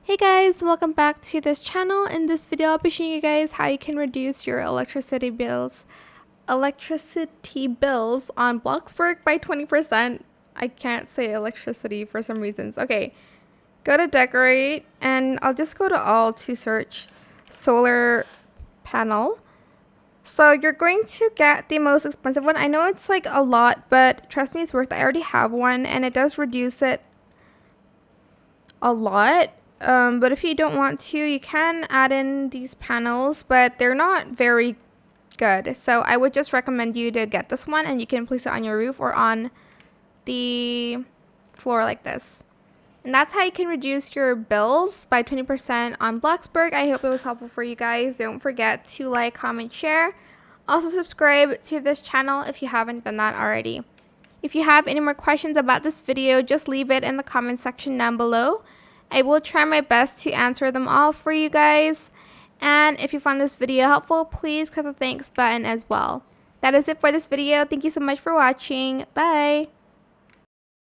Hey guys, welcome back to this channel. In this video, I'll be showing you guys how you can reduce your electricity bills on Bloxburg by 20%. I can't say electricity for some reasons. Okay, go to decorate and I'll just go to all to search solar panel. So you're going to get the most expensive one. I know it's like a lot, but trust me, it's worth it. I already have one and it does reduce it a lot. But if you don't want to, you can add in these panels, but they're not very good. So I would just recommend you to get this one, and you can place it on your roof or on the floor like this. And that's how you can reduce your bills by 20% on Bloxburg. I hope it was helpful for you guys. Don't forget to like, comment, share. Also subscribe to this channel if you haven't done that already. If you have any more questions about this video, just leave it in the comment section down below. I will try my best to answer them all for you guys. And if you found this video helpful, please click the thanks button as well. That is it for this video. Thank you so much for watching. Bye!